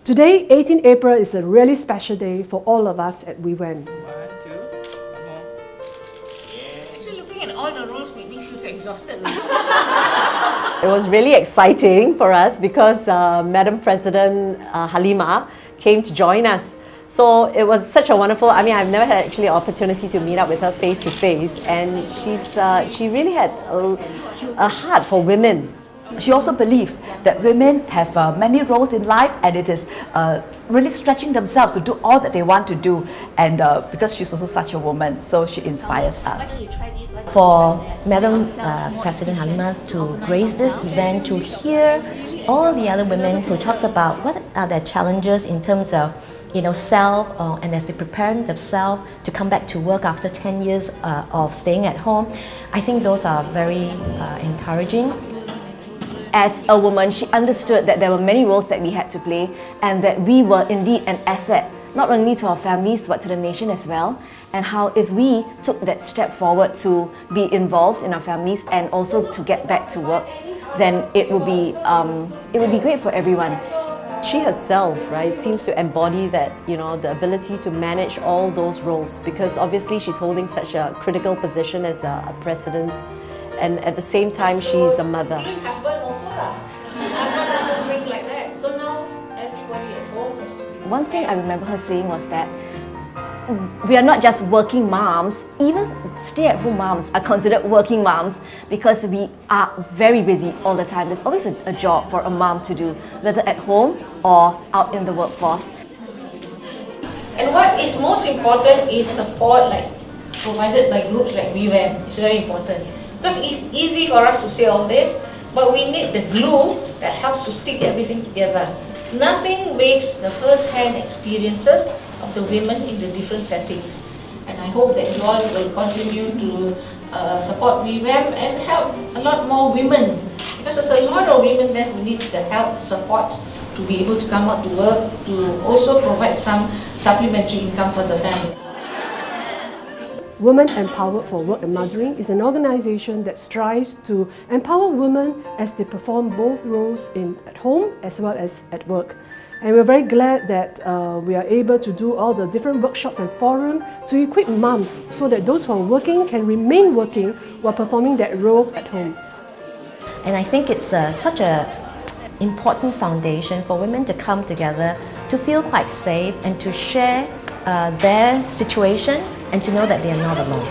Today, 18 April, is a really special day for all of us at WEWAM. 1, 2, 1 more. Yeah. Actually, looking at all the roles made me feel so exhausted. It was really exciting for us because Madam President Halima came to join us. So it was such a wonderful, I've never had actually an opportunity to meet up with her face to face, and she really had a heart for women. She also believes that women have many roles in life, and it is really stretching themselves to do all that they want to do, and because she's also such a woman, so she inspires us. For Madam President Halima to grace this event, to hear all the other women who talks about what are their challenges in terms of self, and as they prepare themselves to come back to work after 10 years of staying at home, I think those are very encouraging. As a woman, she understood that there were many roles that we had to play, and that we were indeed an asset, not only to our families but to the nation as well, and how if we took that step forward to be involved in our families and also to get back to work, then it would be great for everyone. She herself, right, seems to embody that, the ability to manage all those roles, because obviously she's holding such a critical position as a president, and at the same time she's a mother. Husband also lah. Husband also think like that. So now everybody at home has to be. One thing I remember her saying was that we are not just working moms, even stay-at-home moms are considered working moms because we are very busy all the time. There's always a job for a mom to do, whether at home or out in the workforce. And what is most important is support provided by groups like WEWAM. It's very important. Because it's easy for us to say all this, but we need the glue that helps to stick everything together. Nothing beats the first-hand experiences of the women in the different settings. And I hope that you all will continue to support WEWAM and help a lot more women. Because there's a lot of women there who need the help, support to be able to come out to work, to also provide some supplementary income for the family. Women Empowered for Work and Mothering is an organization that strives to empower women as they perform both roles at home as well as at work. And we're very glad that we are able to do all the different workshops and forums to equip moms so that those who are working can remain working while performing that role at home. And I think it's such an important foundation for women to come together, to feel quite safe and to share their situation and to know that they are not alone.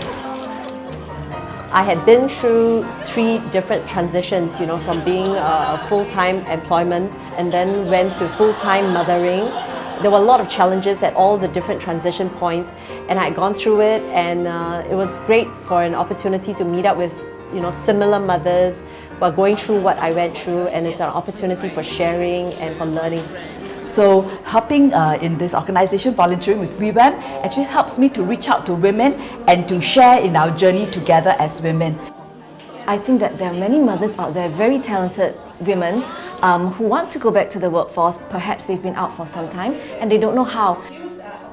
I had been through 3 different transitions, from being a full-time employment and then went to full-time mothering. There were a lot of challenges at all the different transition points, and I had gone through it, and it was great for an opportunity to meet up with similar mothers who are going through what I went through, and it's an opportunity for sharing and for learning. So helping in this organization, volunteering with WEWAM, actually helps me to reach out to women and to share in our journey together as women. I think that there are many mothers out there, very talented women who want to go back to the workforce. Perhaps they've been out for some time and they don't know how.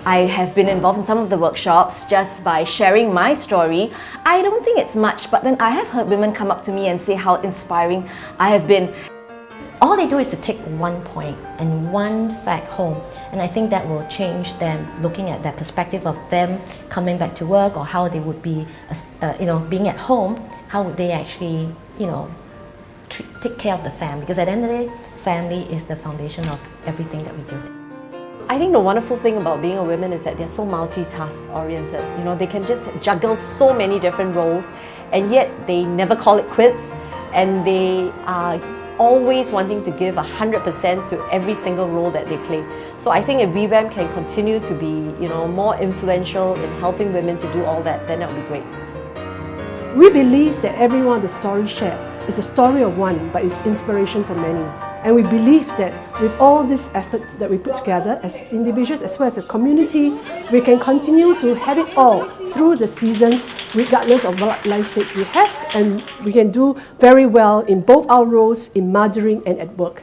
I have been involved in some of the workshops just by sharing my story. I don't think it's much, but then I have heard women come up to me and say how inspiring I have been. All they do is to take one point and one fact home, and I think that will change them looking at that perspective of them coming back to work, or how they would be, being at home, how would they actually, take care of the family, because at the end of the day, family is the foundation of everything that we do. I think the wonderful thing about being a woman is that they're so multitask oriented. They can just juggle so many different roles, and yet they never call it quits, and they are always wanting to give 100% to every single role that they play. So I think if WEWAM can continue to be, more influential in helping women to do all that, then that would be great. We believe that every one of the stories shared is a story of one, but it's inspiration for many. And we believe that with all this effort that we put together as individuals as well as a community, we can continue to have it all through the seasons, regardless of what life stage we have, and we can do very well in both our roles in mothering and at work.